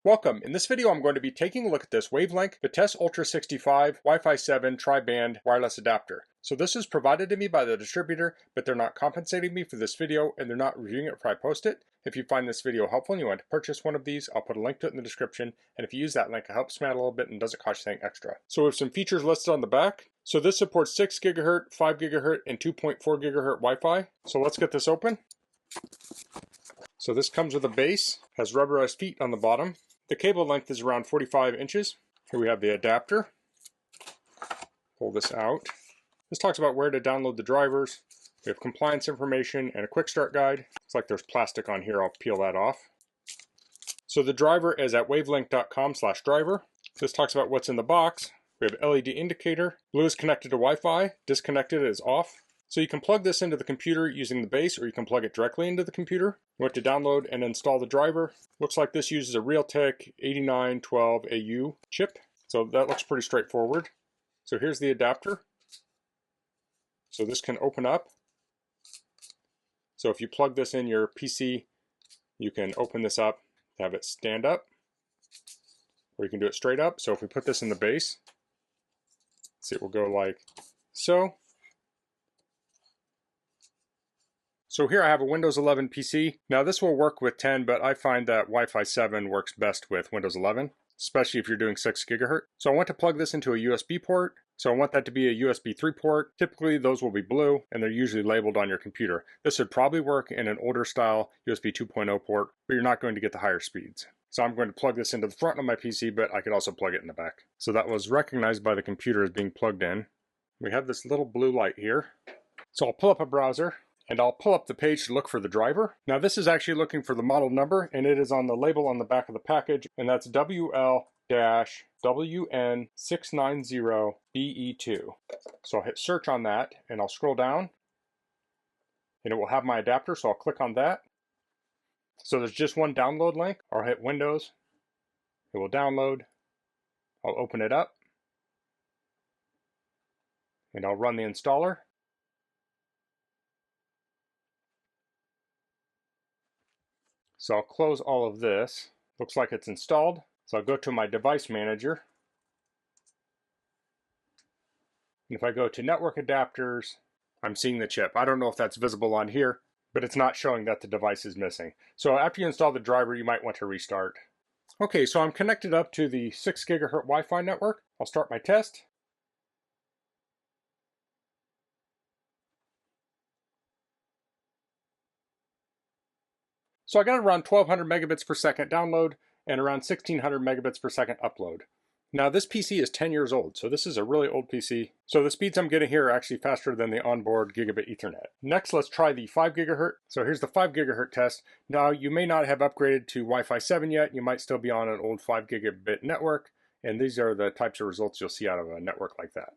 Welcome. In this video I'm going to be taking a look at this WAVLINK Vitesse Ultra 65 Wi-Fi 7 tri-band wireless adapter. So this is provided to me by the distributor, but they're not compensating me for this video and they're not reviewing it before I post it. If you find this video helpful and you want to purchase one of these, I'll put a link to it in the description, and if you use that link it helps me out a little bit and doesn't cost you anything extra. So we have some features listed on the back. So this supports 6 GHz, 5 GHz, and 2.4 GHz Wi-Fi. So let's get this open. So this comes with a base, has rubberized feet on the bottom. The cable length is around 45 inches. Here we have the adapter. Pull this out. This talks about where to download the drivers. We have compliance information and a quick start guide. Looks like there's plastic on here. I'll peel that off. So the driver is at wavlink.com/driver. This talks about what's in the box. We have LED indicator. Blue is connected to Wi-Fi. Disconnected is off. So you can plug this into the computer using the base, or you can plug it directly into the computer. You want to download and install the driver. Looks like this uses a Realtek 8912AU chip. So that looks pretty straightforward. So here's the adapter. So this can open up. So if you plug this in your PC, you can open this up, have it stand up, or you can do it straight up. So if we put this in the base, see, it will go like so. So here I have a Windows 11 PC. Now this will work with 10, but I find that Wi-Fi 7 works best with Windows 11, especially if you're doing 6 GHz. So I want to plug this into a USB port. So I want that to be a USB 3 port. Typically those will be blue and they're usually labeled on your computer. This would probably work in an older style USB 2.0 port, but you're not going to get the higher speeds. So I'm going to plug this into the front of my PC, but I could also plug it in the back. So that was recognized by the computer as being plugged in. We have this little blue light here. So I'll pull up a browser, and I'll pull up the page to look for the driver. Now this is actually looking for the model number, and it is on the label on the back of the package, and that's WL-WN690BE2. So I'll hit search on that, and I'll scroll down, and it will have my adapter, so I'll click on that. So there's just one download link. I'll hit Windows, it will download, I'll open it up, and I'll run the installer. So I'll close all of this. Looks like it's installed. So I'll go to my device manager. And if I go to network adapters, I'm seeing the chip. I don't know if that's visible on here, but it's not showing that the device is missing. So after you install the driver, you might want to restart. Okay, so I'm connected up to the 6 GHz Wi-Fi network. I'll start my test. So I got around 1200 megabits per second download and around 1600 megabits per second upload. Now this PC is 10 years old, so this is a really old PC. So the speeds I'm getting here are actually faster than the onboard gigabit Ethernet. Next, let's try the 5 GHz. So here's the 5 GHz test. Now you may not have upgraded to Wi-Fi 7 yet. You might still be on an old 5 gigabit network, and these are the types of results you'll see out of a network like that.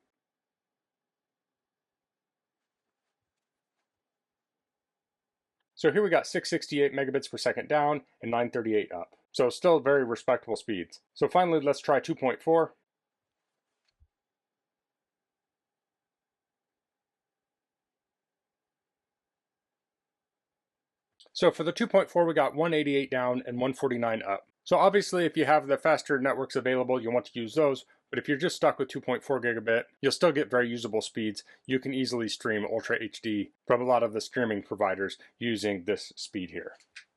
So here we got 668 megabits per second down and 938 up. So still very respectable speeds. So finally, let's try 2.4. So for the 2.4, we got 188 down and 149 up. So obviously, if you have the faster networks available, you'll want to use those. But if you're just stuck with 2.4 gigabit, you'll still get very usable speeds. You can easily stream Ultra HD from a lot of the streaming providers using this speed here.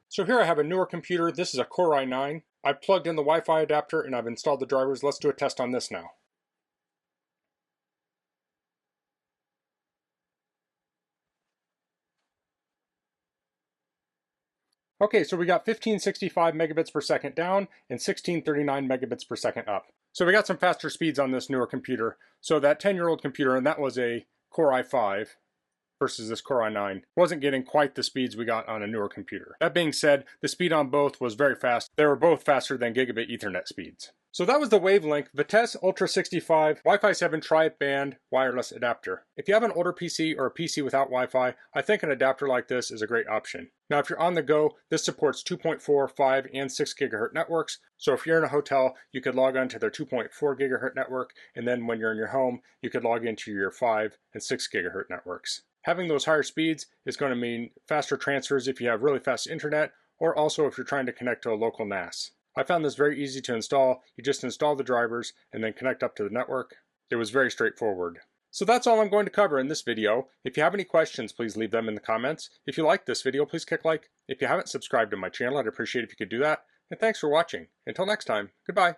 So here I have a newer computer. This is a Core i9. I've plugged in the Wi-Fi adapter and I've installed the drivers. Let's do a test on this now. Okay, so we got 1565 megabits per second down and 1639 megabits per second up. So we got some faster speeds on this newer computer. So that 10-year-old computer, and that was a Core i5 versus this Core i9, wasn't getting quite the speeds we got on a newer computer. That being said, the speed on both was very fast. They were both faster than gigabit Ethernet speeds. So that was the WAVLINK Vitesse Ultra 65 Wi-Fi 7 tri-band wireless adapter. If you have an older PC or a PC without Wi-Fi, I think an adapter like this is a great option. Now if you're on the go, this supports 2.4, 5, and 6 GHz networks. So if you're in a hotel, you could log on to their 2.4 GHz network, and then when you're in your home, you could log into your 5 and 6 GHz networks. Having those higher speeds is going to mean faster transfers if you have really fast internet, or also if you're trying to connect to a local NAS. I found this very easy to install. You just install the drivers and then connect up to the network. It was very straightforward. So that's all I'm going to cover in this video. If you have any questions, please leave them in the comments. If you like this video, please click like. If you haven't subscribed to my channel, I'd appreciate it if you could do that. And thanks for watching. Until next time, goodbye.